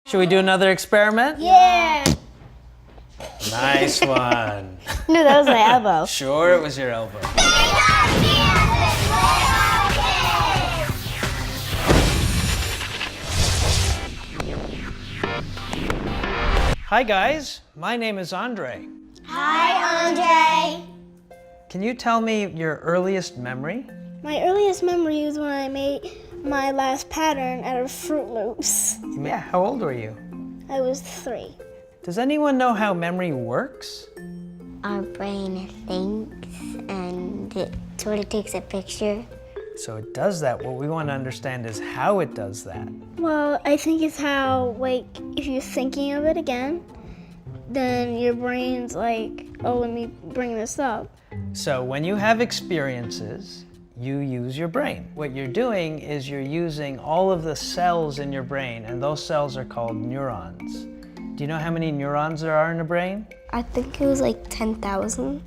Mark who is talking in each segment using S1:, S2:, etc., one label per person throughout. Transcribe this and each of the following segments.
S1: Should we do another experiment?
S2: Yeah!
S1: Nice one.
S2: No, that was my elbow.
S1: Sure, it was your elbow. Hi guys, my name is André.
S2: Hi, André.
S1: Can you tell me your earliest memory?
S2: My earliest memory is when I made my last pattern out of Fruit Loops.
S1: Yeah, how old were you?
S2: I was 3.
S1: Does anyone know how memory works?
S3: Our brain thinks and it sort of takes a picture.
S1: So it does that. What we want to understand is how it does that.
S2: Well, I think it's how, like, if you're thinking of it again, then your brain's like, oh, let me bring this up.
S1: So when you have experiences, you use your brain. What you're doing is you're using all of the cells in your brain, and those cells are called neurons. Do you know how many neurons there are in the brain?
S3: I think it was like 10,000.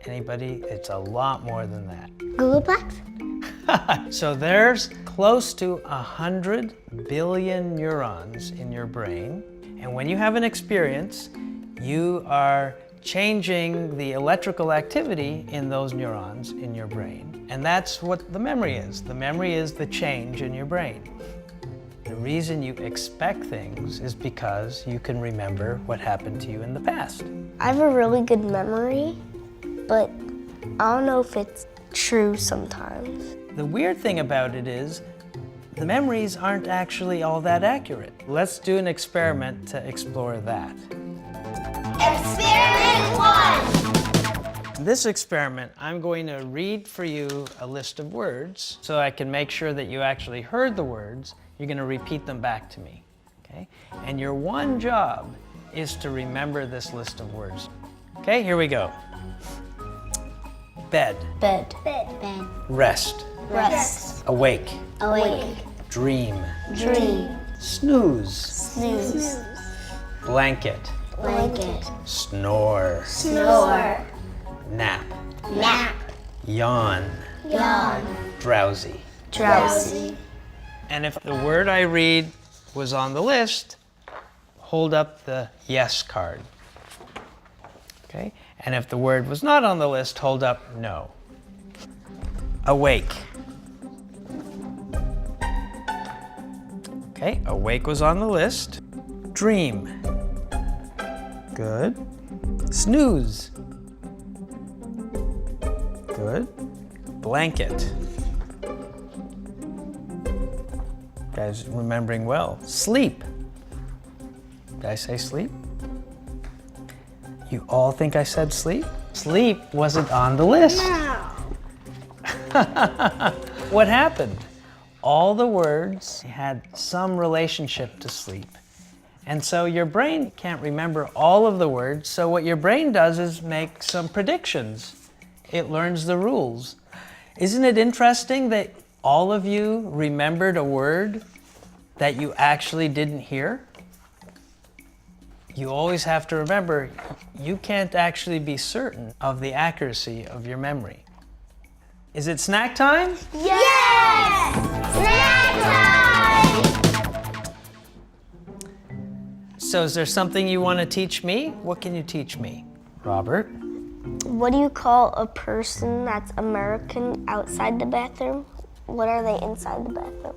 S1: Anybody? It's a lot more than that.
S3: Googleplex?
S1: So there's close to 100 billion neurons in your brain, and when you have an experience, you are changing the electrical activity in those neurons in your brain. And that's what the memory is. The memory is the change in your brain. The reason you expect things is because you can remember what happened to you in the past.
S3: I have a really good memory, but I don't know if it's true sometimes.
S1: The weird thing about it is the memories aren't actually all that accurate. Let's do an experiment to explore that.
S2: Experiment 1!
S1: In this experiment, I'm going to read for you a list of words so I can make sure that you actually heard the words. You're going to repeat them back to me, okay? And your one job is to remember this list of words. Okay, here we go. Bed.
S3: Bed.
S2: Bed.
S3: Bed.
S1: Rest.
S3: Rest.
S1: Awake.
S3: Awake.
S1: Dream.
S3: Dream.
S1: Snooze.
S3: Snooze.
S1: Blanket.
S3: Blanket.
S1: Snore.
S3: Snore.
S1: Nap.
S3: Nap.
S1: Yawn.
S3: Yawn.
S1: Drowsy.
S3: Drowsy.
S1: And if the word I read was on the list, hold up the yes card. Okay? And if the word was not on the list, hold up no. Awake. Okay, awake was on the list. Dream. Good. Snooze. Good. Blanket. Guys remembering well. Sleep. Did I say sleep? You all think I said sleep? Sleep wasn't on the list.
S2: No.
S1: What happened? All the words had some relationship to sleep. And so your brain can't remember all of the words, so what your brain does is make some predictions. It learns the rules. Isn't it interesting that all of you remembered a word that you actually didn't hear? You always have to remember, you can't actually be certain of the accuracy of your memory. Is it snack time?
S2: Yes! Snack time!
S1: So is there something you want to teach me? What can you teach me? Robert?
S3: What do you call a person that's American outside the bathroom? What are they inside the bathroom?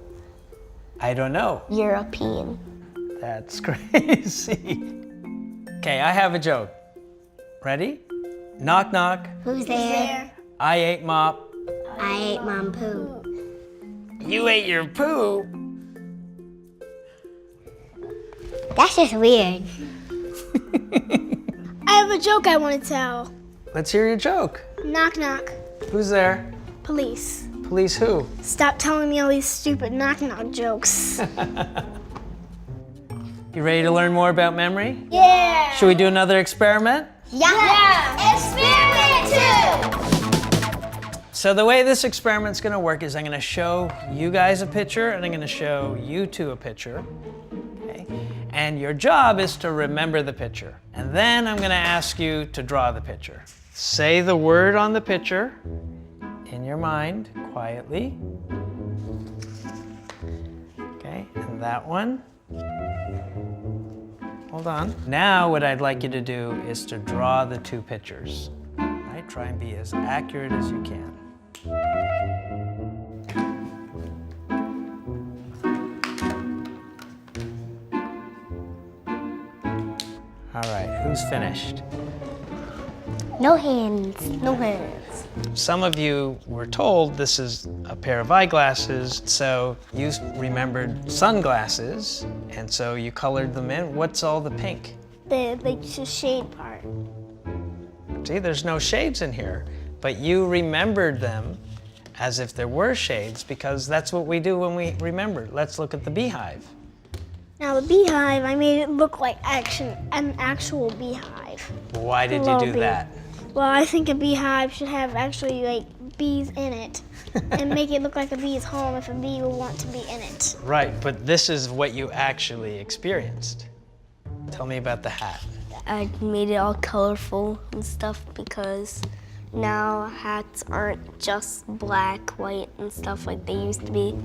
S1: I don't know.
S3: European.
S1: That's crazy. Okay, I have a joke. Ready? Knock, knock.
S3: Who's there?
S1: I ate mop.
S3: I ate mom poo.
S1: You ate your poo.
S3: That's just weird.
S2: I have a joke I want to tell.
S1: Let's hear your joke.
S2: Knock, knock.
S1: Who's there?
S2: Police.
S1: Police who?
S2: Stop telling me all these stupid knock, knock jokes.
S1: You ready to learn more about memory?
S2: Yeah!
S1: Should we do another experiment?
S2: Yeah! Experiment 2!
S1: So the way this experiment's gonna work is I'm gonna show you guys a picture and I'm gonna show you two a picture. Okay? And your job is to remember the picture. And then I'm gonna ask you to draw the picture. Say the word on the picture in your mind quietly. Okay, and that one. Hold on. Now what I'd like you to do is to draw the two pictures. Right? Try and be as accurate as you can. All right, who's finished?
S3: No hands. No hands.
S1: Some of you were told this is a pair of eyeglasses, so you remembered sunglasses, and so you colored them in. What's all the pink?
S2: The shade part.
S1: See, there's no shades in here, but you remembered them as if there were shades because that's what we do when we remember. Let's look at the beehive.
S2: Now the beehive, I made it look like an actual beehive.
S1: Why did you
S2: Little
S1: do
S2: bee.
S1: that?
S2: Well, I think a beehive should have actually like bees in it and make it look like a bee's home if a bee would want to be in it.
S1: Right, but this is what you actually experienced. Tell me about the hat.
S3: I made it all colorful and stuff because now hats aren't just black, white, and stuff like they used to be.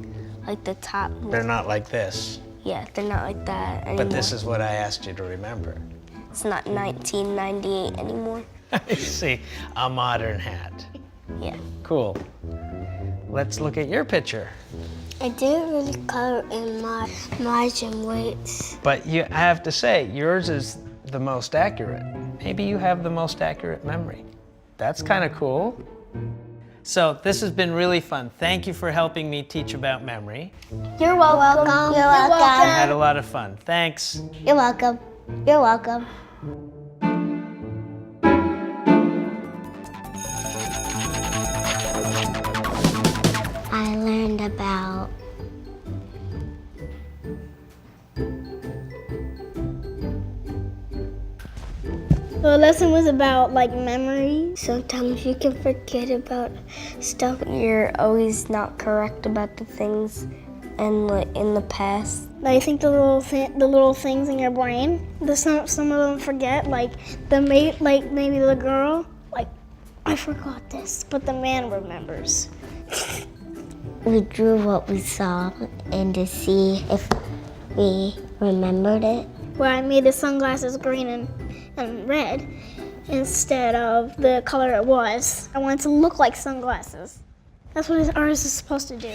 S3: Like the top.
S1: They're not like this,
S3: Yeah, they're not like that anymore.
S1: but this is what I asked you to remember.
S3: It's not 1998 anymore.
S1: I see, a modern hat.
S3: Yeah.
S1: Cool. Let's look at your picture.
S3: I didn't really color in my margin weights.
S1: But I have to say, yours is the most accurate. Maybe you have the most accurate memory. That's kind of cool. So this has been really fun. Thank you for helping me teach about memory.
S3: You're welcome. You're welcome.
S1: I had a lot of fun. Thanks.
S3: You're welcome. You're welcome. I learned about
S2: The lesson was about like memory.
S3: sometimes you can forget about stuff. You're always not correct about the things and like in the past.
S2: I think the little things in your brain. Some of them forget. Like maybe the girl. Like I forgot this, but the man remembers.
S3: We drew what we saw and to see if we remembered it.
S2: Where I made the sunglasses green and red instead of the color it was. I wanted to look like sunglasses. That's what an artist is supposed to do.